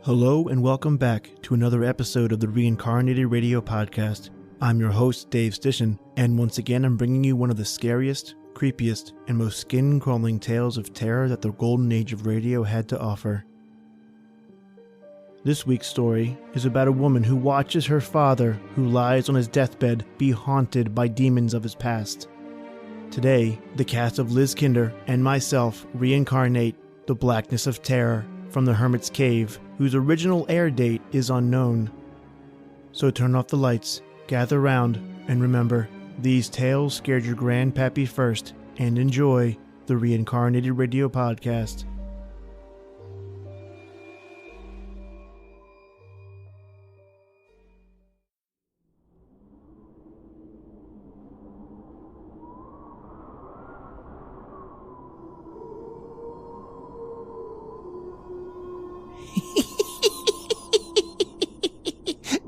Hello and welcome back to another episode of the Reincarnated Radio Podcast. I'm your host, Dave Stishan, and once again I'm bringing you one of the scariest, creepiest, and most skin-crawling tales of terror that the golden age of radio had to offer. This week's story is about a woman who watches her father, who lies on his deathbed, be haunted by demons of his past. Today, the cast of Liz Kinder and myself reincarnate the Blackness of Terror from the Hermit's Cave, whose original air date is unknown. So turn off the lights, gather round, and remember, these tales scared your grandpappy first, and enjoy the Reincarnated Radio Podcast.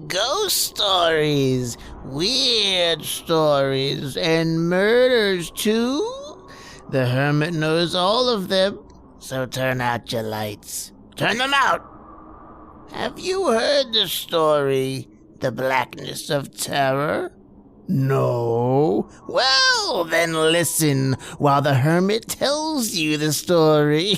Ghost stories, weird stories, and murders too? The Hermit knows all of them, so turn out your lights. Turn them out! Have you heard the story, The Blackness of Terror? No? Well, then listen while the Hermit tells you the story.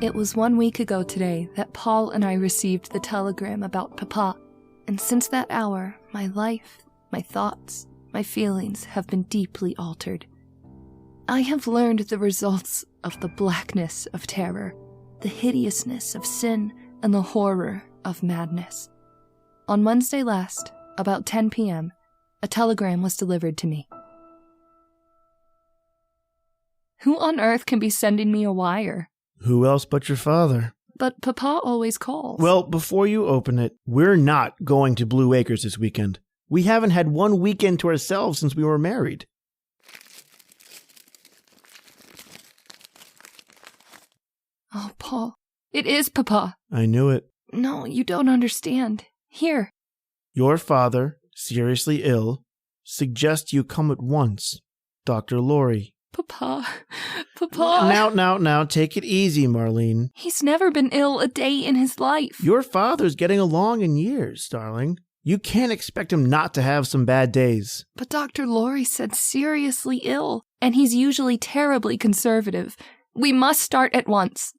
It was 1 week ago today that Paul and I received the telegram about Papa, and since that hour, my life, my thoughts, my feelings have been deeply altered. I have learned the results of the blackness of terror, the hideousness of sin, and the horror of madness. On Wednesday last, about 10 p.m., a telegram was delivered to me. Who on earth can be sending me a wire? Who else but your father? But Papa always calls. Well, before you open it, we're not going to Blue Acres this weekend. We haven't had one weekend to ourselves since we were married. Oh, Paul, it is Papa. I knew it. No, you don't understand. Here. Your father, seriously ill, suggests you come at once. Dr. Laurie. Papa. Papa. Now, take it easy, Marline. He's never been ill a day in his life. Your father's getting along in years, darling. You can't expect him not to have some bad days. But Dr. Laurie said seriously ill, and he's usually terribly conservative. We must start at once.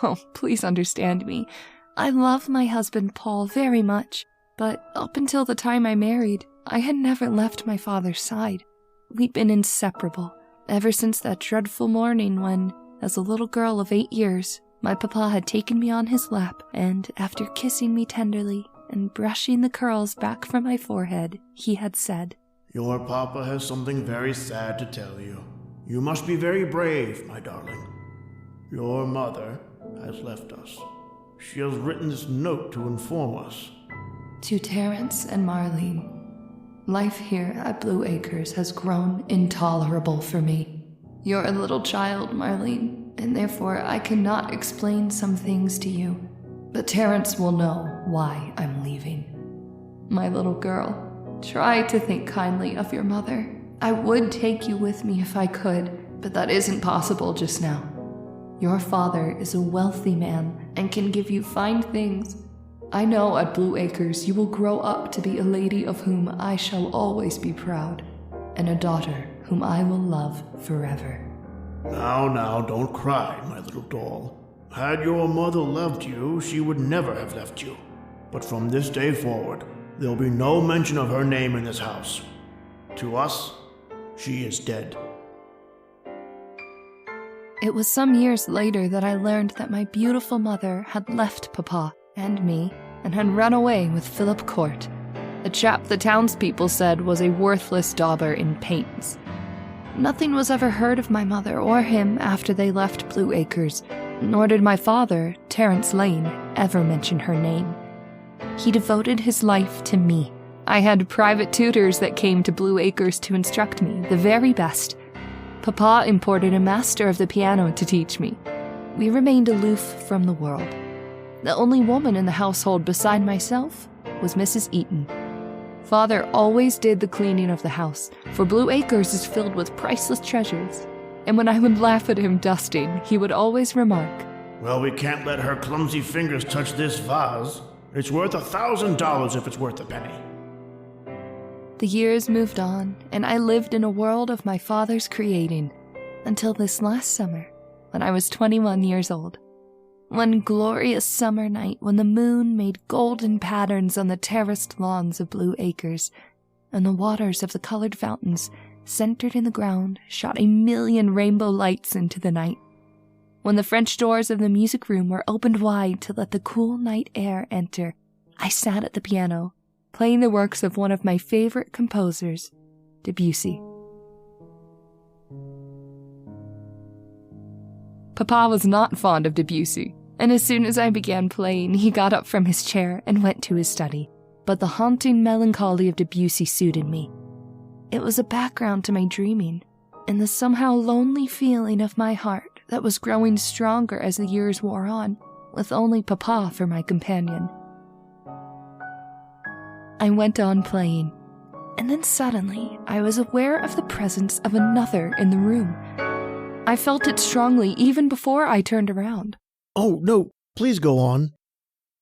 Oh, please understand me. I love my husband, Paul, very much, but up until the time I married, I had never left my father's side. We'd been inseparable, ever since that dreadful morning when, as a little girl of 8 years, my papa had taken me on his lap, and after kissing me tenderly and brushing the curls back from my forehead, he had said, "Your papa has something very sad to tell you. You must be very brave, my darling. Your mother has left us. She has written this note to inform us." To Terrence and Marline, life here at Blue Acres has grown intolerable for me. You're a little child, Marline, and therefore I cannot explain some things to you, but Terrence will know why I'm leaving. My little girl, try to think kindly of your mother. I would take you with me if I could, but that isn't possible just now. Your father is a wealthy man and can give you fine things. I know at Blue Acres you will grow up to be a lady of whom I shall always be proud, and a daughter whom I will love forever. Now, don't cry, my little doll. Had your mother loved you, she would never have left you. But from this day forward, there'll be no mention of her name in this house. To us, she is dead. It was some years later that I learned that my beautiful mother had left Papa and me and had run away with Philip Court, a chap the townspeople said was a worthless dauber in paints. Nothing was ever heard of my mother or him after they left Blue Acres, nor did my father, Terence Lane, ever mention her name. He devoted his life to me. I had private tutors that came to Blue Acres to instruct me, the very best. Papa imported a master of the piano to teach me. We remained aloof from the world. The only woman in the household beside myself was Mrs. Eton. Father always did the cleaning of the house, for Blue Acres is filled with priceless treasures. And when I would laugh at him dusting, he would always remark, "Well, we can't let her clumsy fingers touch this vase. It's worth $1,000 if it's worth a penny." The years moved on, and I lived in a world of my father's creating, until this last summer, when I was 21 years old. One glorious summer night when the moon made golden patterns on the terraced lawns of Blue Acres, and the waters of the colored fountains, centered in the ground, shot 1,000,000 rainbow lights into the night. When the French doors of the music room were opened wide to let the cool night air enter, I sat at the piano, playing the works of one of my favorite composers, Debussy. Papa was not fond of Debussy, and as soon as I began playing, he got up from his chair and went to his study. But the haunting melancholy of Debussy suited me. It was a background to my dreaming, and the somehow lonely feeling of my heart that was growing stronger as the years wore on, with only Papa for my companion. I went on playing, and then suddenly I was aware of the presence of another in the room. I felt it strongly even before I turned around. "Oh, no, please go on.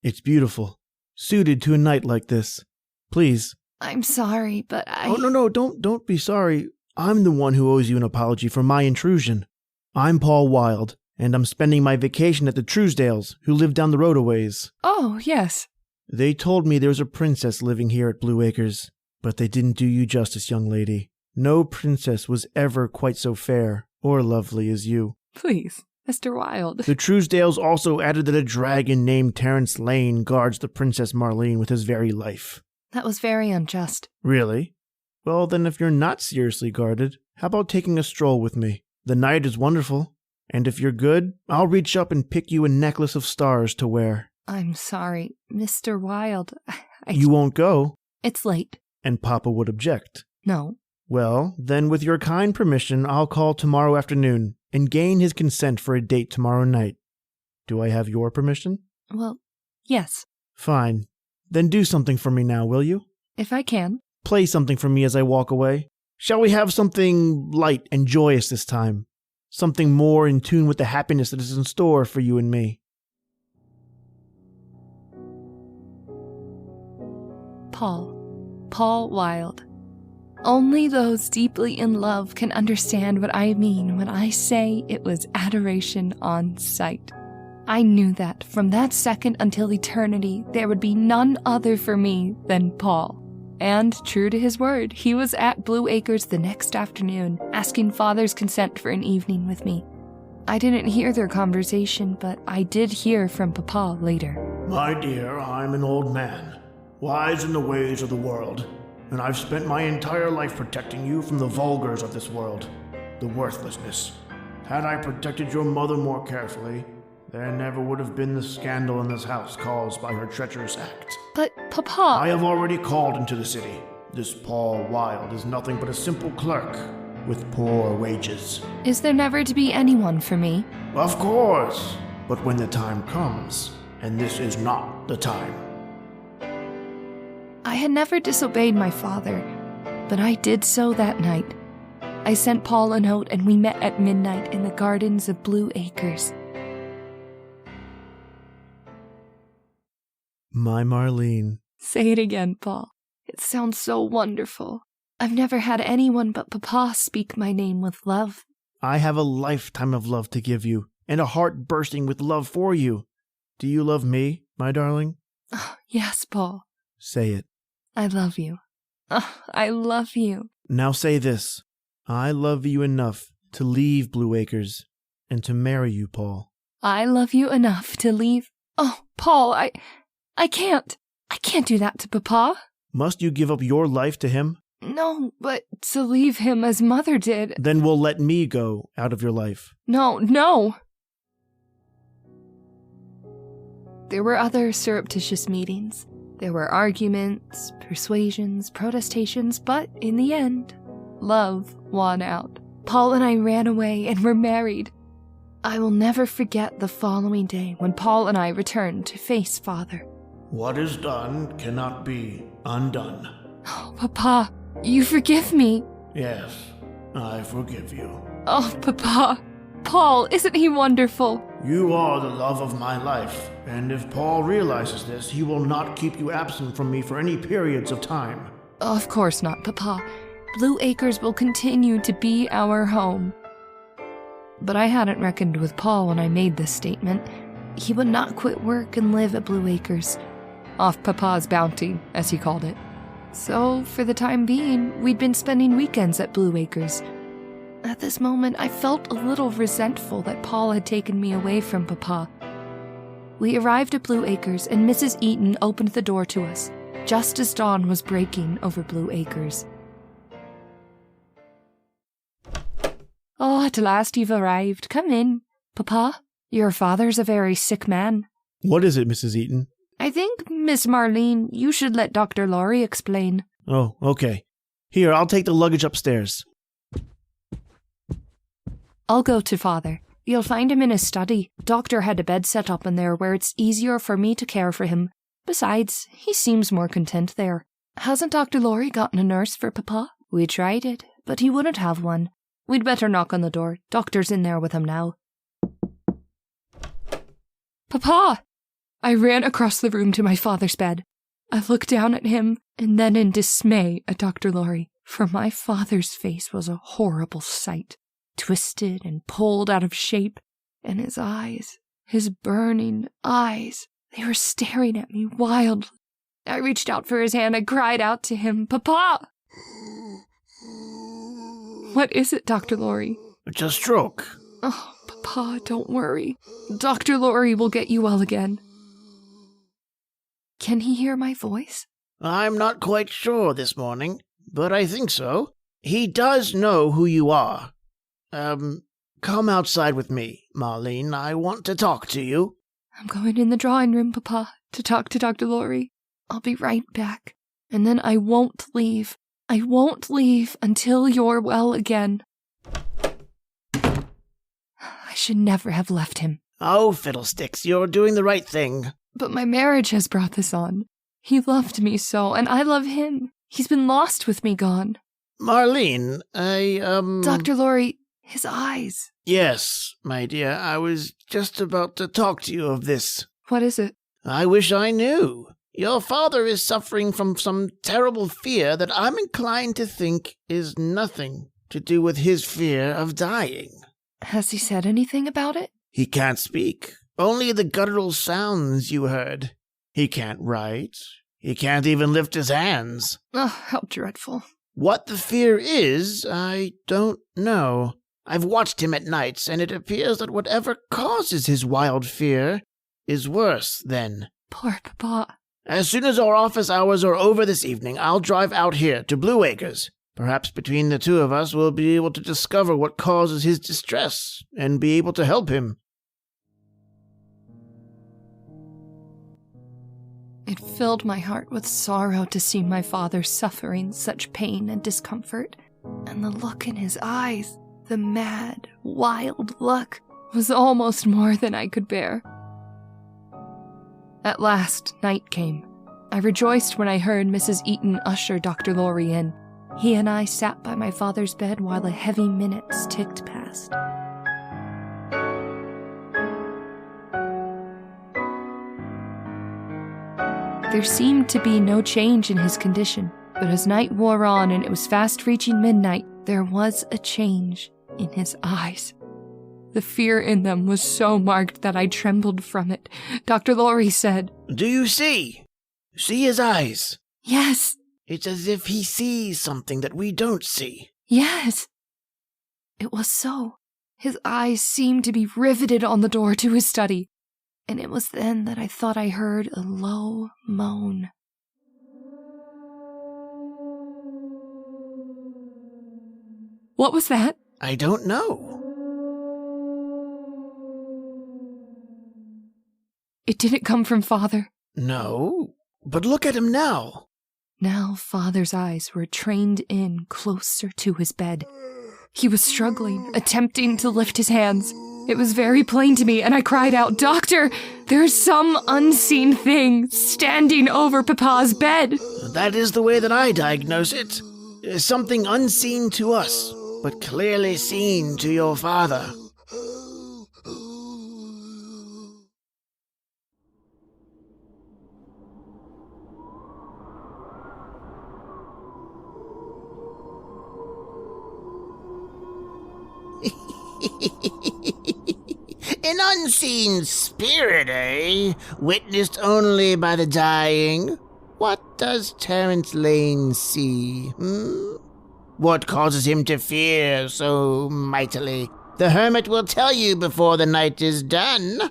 It's beautiful, suited to a night like this. Please." I'm sorry, but Oh, no, don't be sorry. I'm the one who owes you an apology for my intrusion. I'm Paul Wilde, and I'm spending my vacation at the Truesdales, who live down the road a ways. Oh, yes. They told me there was a princess living here at Blue Acres, but they didn't do you justice, young lady. No princess was ever quite so fair or lovely as you. Please, Mr. Wilde. The Truesdales also added that a dragon named Terence Lane guards the Princess Marline with his very life. That was very unjust. Really? Well, then if you're not seriously guarded, how about taking a stroll with me? The night is wonderful, and if you're good, I'll reach up and pick you a necklace of stars to wear. I'm sorry, Mr. Wilde. You won't go? It's late. And Papa would object. No. Well, then with your kind permission, I'll call tomorrow afternoon and gain his consent for a date tomorrow night. Do I have your permission? Well, yes. Fine. Then do something for me now, will you? If I can. Play something for me as I walk away. Shall we have something light and joyous this time? Something more in tune with the happiness that is in store for you and me. Paul Wilde. Only those deeply in love can understand what I mean when I say it was adoration on sight. I knew that from that second until eternity, there would be none other for me than Paul. And, true to his word, he was at Blue Acres the next afternoon, asking Father's consent for an evening with me. I didn't hear their conversation, but I did hear from Papa later. My dear, I'm an old man, wise in the ways of the world, and I've spent my entire life protecting you from the vulgars of this world, the worthlessness. Had I protected your mother more carefully, there never would have been the scandal in this house caused by her treacherous act. But, Papa... I have already called into the city. This Paul Wilde is nothing but a simple clerk with poor wages. Is there never to be anyone for me? Of course, but when the time comes, and this is not the time. I had never disobeyed my father, but I did so that night. I sent Paul a note and we met at midnight in the gardens of Blue Acres. My Marline. Say it again, Paul. It sounds so wonderful. I've never had anyone but Papa speak my name with love. I have a lifetime of love to give you, and a heart bursting with love for you. Do you love me, my darling? Oh, yes, Paul. Say it. I love you. Oh, I love you. Now say this. I love you enough to leave Blue Acres and to marry you, Paul. I love you enough to leave... Oh, Paul, I can't. I can't do that to Papa. Must you give up your life to him? No, but to leave him as Mother did. Then we'll let me go out of your life. No. There were other surreptitious meetings. There were arguments, persuasions, protestations, but in the end, love won out. Paul and I ran away and were married. I will never forget the following day when Paul and I returned to face Father. What is done cannot be undone. Oh, Papa, you forgive me. Yes, I forgive you. Oh, Papa. Paul, isn't he wonderful? You are the love of my life, and if Paul realizes this, he will not keep you absent from me for any periods of time. Of course not, Papa. Blue Acres will continue to be our home. But I hadn't reckoned with Paul when I made this statement. He would not quit work and live at Blue Acres, off Papa's bounty, as he called it. So, for the time being, we'd been spending weekends at Blue Acres. At this moment, I felt a little resentful that Paul had taken me away from Papa. We arrived at Blue Acres, and Mrs. Eton opened the door to us, just as dawn was breaking over Blue Acres. Oh, at last you've arrived. Come in. Papa, your father's a very sick man. What is it, Mrs. Eton? I think, Miss Marline, you should let Dr. Laurie explain. Oh, okay. Here, I'll take the luggage upstairs. I'll go to Father. You'll find him in his study. Doctor had a bed set up in there where it's easier for me to care for him. Besides, he seems more content there. Hasn't Dr. Laurie gotten a nurse for Papa? We tried it, but he wouldn't have one. We'd better knock on the door. Doctor's in there with him now. Papa! I ran across the room to my father's bed. I looked down at him, and then in dismay at Dr. Laurie, for my father's face was a horrible sight, twisted and pulled out of shape, and his eyes, his burning eyes, they were staring at me wildly. I reached out for his hand and cried out to him, Papa! What is it, Dr. Laurie? It's a stroke. Oh, Papa, don't worry. Dr. Laurie will get you well again. Can he hear my voice? I'm not quite sure this morning, but I think so. He does know who you are. Come outside with me, Marline. I want to talk to you. I'm going in the drawing room, Papa, to talk to Dr. Laurie. I'll be right back. And then I won't leave. I won't leave until you're well again. I should never have left him. Oh, fiddlesticks, you're doing the right thing. But my marriage has brought this on. He loved me so, and I love him. He's been lost with me gone. Marline, Dr. Laurie, his eyes. Yes, my dear, I was just about to talk to you of this. What is it? I wish I knew. Your father is suffering from some terrible fear that I'm inclined to think is nothing to do with his fear of dying. Has he said anything about it? He can't speak. Only the guttural sounds you heard. He can't write. He can't even lift his hands. Oh, how dreadful. What the fear is, I don't know. I've watched him at nights, and it appears that whatever causes his wild fear is worse then. Poor Papa. As soon as our office hours are over this evening, I'll drive out here to Blue Acres. Perhaps between the two of us we'll be able to discover what causes his distress and be able to help him. It filled my heart with sorrow to see my father suffering such pain and discomfort, and the look in his eyes, the mad, wild look, was almost more than I could bear. At last, night came. I rejoiced when I heard Mrs. Eton usher Dr. Laurie in. He and I sat by my father's bed while the heavy minutes ticked past. There seemed to be no change in his condition, but as night wore on and it was fast reaching midnight, there was a change in his eyes. The fear in them was so marked that I trembled from it. Dr. Laurie said, Do you see? See his eyes? Yes. It's as if he sees something that we don't see. Yes. It was so. His eyes seemed to be riveted on the door to his study. And it was then that I thought I heard a low moan. What was that? I don't know. It didn't come from Father. No, but look at him now. Now Father's eyes were trained in closer to his bed. He was struggling, attempting to lift his hands. It was very plain to me, and I cried out, "Doctor, there's some unseen thing standing over Papa's bed." That is the way that I diagnose it. Something unseen to us, but clearly seen to your father. An unseen spirit, eh? Witnessed only by the dying? What does Terence Lane see, What causes him to fear so mightily? The Hermit will tell you before the night is done.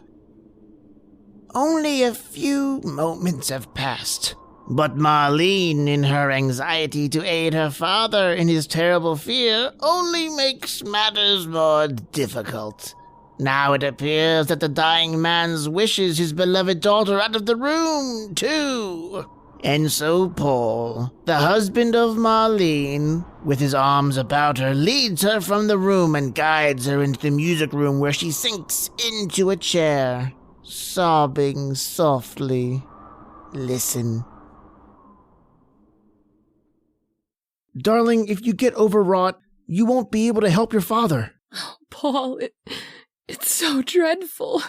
Only a few moments have passed, but Marline, in her anxiety to aid her father in his terrible fear, only makes matters more difficult. Now it appears that the dying man wishes his beloved daughter out of the room, too. And so Paul, the husband of Marline, with his arms about her, leads her from the room and guides her into the music room, where she sinks into a chair, sobbing softly. Listen. Darling, if you get overwrought, you won't be able to help your father. Paul, it's so dreadful.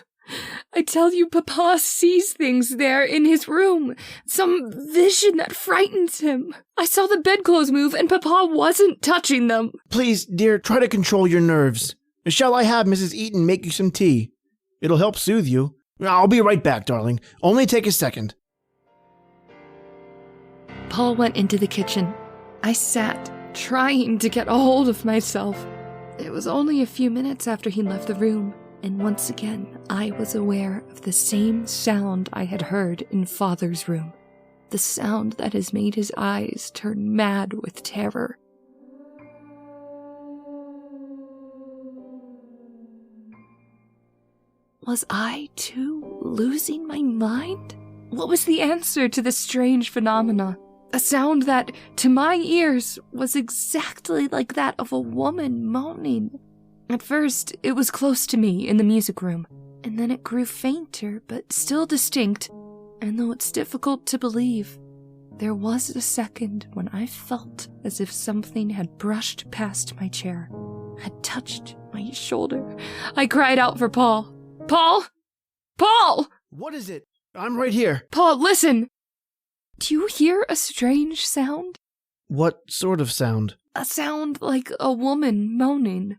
I tell you, Papa sees things there in his room. Some vision that frightens him. I saw the bedclothes move and Papa wasn't touching them. Please, dear, try to control your nerves. Shall I have Mrs. Eton make you some tea? It'll help soothe you. I'll be right back, darling. Only take a second. Paul went into the kitchen. I sat, trying to get a hold of myself. It was only a few minutes after he left the room, and once again I was aware of the same sound I had heard in Father's room. The sound that has made his eyes turn mad with terror. Was I, too, losing my mind? What was the answer to this strange phenomena? A sound that, to my ears, was exactly like that of a woman moaning. At first, it was close to me in the music room, and then it grew fainter but still distinct, and though it's difficult to believe, there was a second when I felt as if something had brushed past my chair, had touched my shoulder. I cried out for Paul. Paul! Paul! What is it? I'm right here. Paul, listen! Do you hear a strange sound? What sort of sound? A sound like a woman moaning.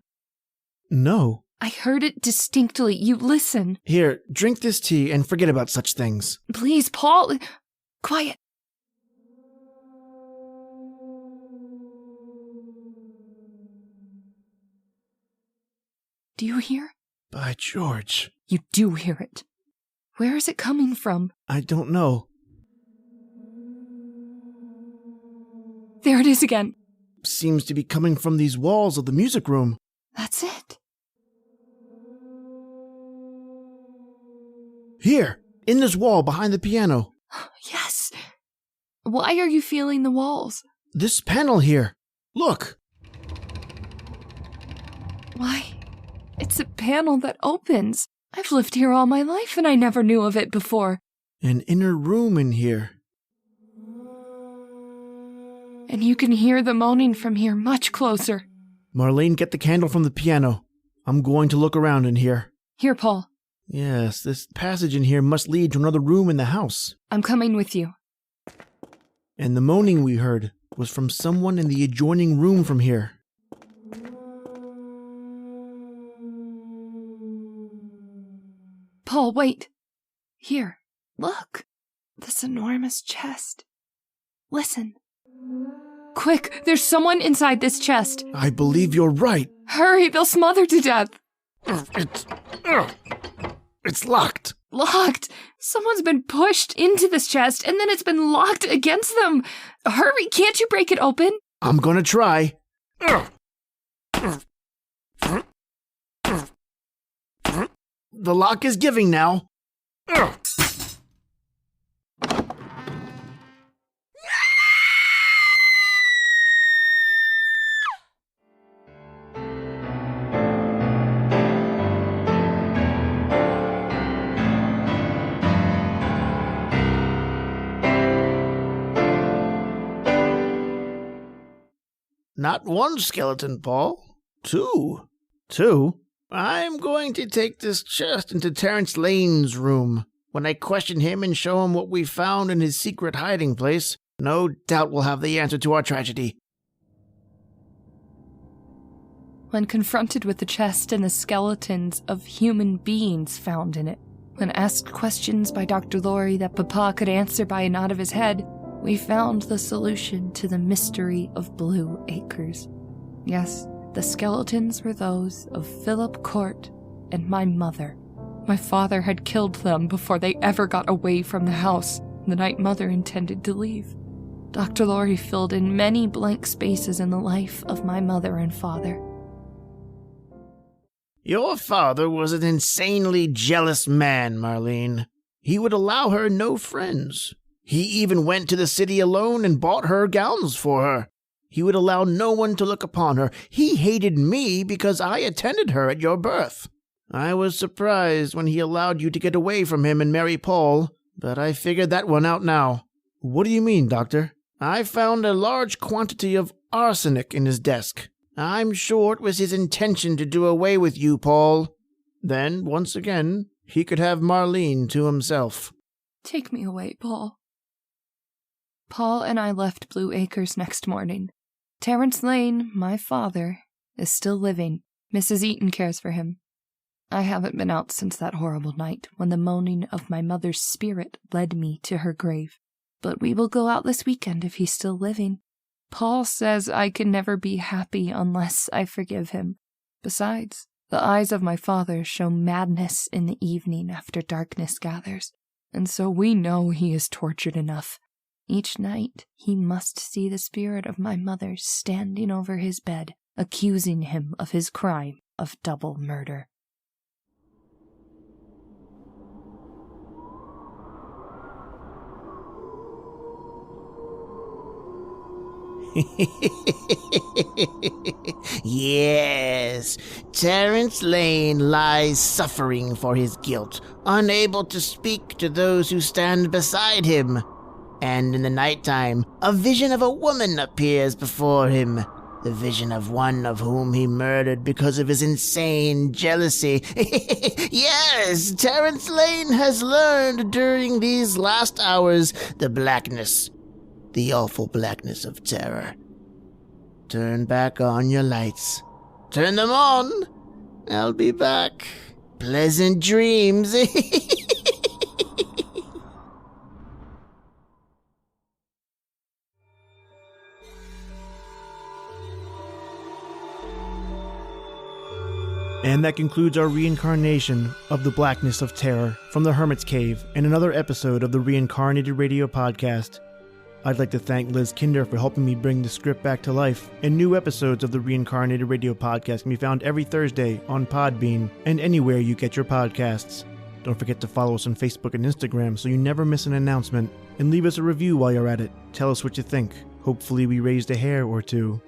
No. I heard it distinctly. You listen. Here, drink this tea and forget about such things. Please, Paul. Quiet. Do you hear? By George. You do hear it. Where is it coming from? I don't know. There it is again. Seems to be coming from these walls of the music room. That's it. Here, in this wall behind the piano. Yes. Why are you feeling the walls? This panel here. Look. Why, it's a panel that opens. I've lived here all my life and I never knew of it before. An inner room in here. And you can hear the moaning from here much closer. Marline, get the candle from the piano. I'm going to look around in here. Here, Paul. Yes, this passage in here must lead to another room in the house. I'm coming with you. And the moaning we heard was from someone in the adjoining room from here. Paul, wait. Here, look. This enormous chest. Listen. Quick, there's someone inside this chest. I believe you're right. Hurry, they'll smother to death. It's locked. Locked? Someone's been pushed into this chest and then it's been locked against them. Hurry, can't you break it open? I'm gonna try. The lock is giving now. Not one skeleton, Paul. Two. Two? I'm going to take this chest into Terrence Lane's room. When I question him and show him what we found in his secret hiding place, no doubt we'll have the answer to our tragedy. When confronted with the chest and the skeletons of human beings found in it, when asked questions by Dr. Laurie that Papa could answer by a nod of his head, we found the solution to the mystery of Blue Acres. Yes, the skeletons were those of Philip Court and my mother. My father had killed them before they ever got away from the house, the night Mother intended to leave. Dr. Laurie filled in many blank spaces in the life of my mother and father. Your father was an insanely jealous man, Marline. He would allow her no friends. He even went to the city alone and bought her gowns for her. He would allow no one to look upon her. He hated me because I attended her at your birth. I was surprised when he allowed you to get away from him and marry Paul, but I figured that one out now. What do you mean, Doctor? I found a large quantity of arsenic in his desk. I'm sure it was his intention to do away with you, Paul. Then, once again, he could have Marline to himself. Take me away, Paul. Paul and I left Blue Acres next morning. Terrence Lane, my father, is still living. Mrs. Eton cares for him. I haven't been out since that horrible night when the moaning of my mother's spirit led me to her grave. But we will go out this weekend if he's still living. Paul says I can never be happy unless I forgive him. Besides, the eyes of my father show madness in the evening after darkness gathers, and so we know he is tortured enough. Each night he must see the spirit of my mother standing over his bed, accusing him of his crime of double murder. Yes, Terrence Lane lies suffering for his guilt, unable to speak to those who stand beside him. And in the nighttime, a vision of a woman appears before him, the vision of one of whom he murdered because of his insane jealousy. Yes, Terrence Lane has learned during these last hours the blackness. The awful blackness of terror. Turn back on your lights. Turn them on. I'll be back. Pleasant dreams. And that concludes our reincarnation of the Blackness of Terror from the Hermit's Cave and another episode of the Reincarnated Radio Podcast. I'd like to thank Liz Kinder for helping me bring the script back to life, and new episodes of the Reincarnated Radio Podcast can be found every Thursday on PodBean and anywhere you get your podcasts. Don't forget to follow us on Facebook and Instagram so you never miss an announcement, and leave us a review while you're at it. Tell us what you think. Hopefully we raised a hair or two.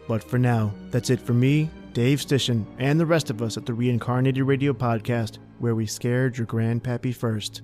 But for now, that's it for me, Dave Stishan, and the rest of us at the Reincarnated Radio Podcast, where we scared your grandpappy first.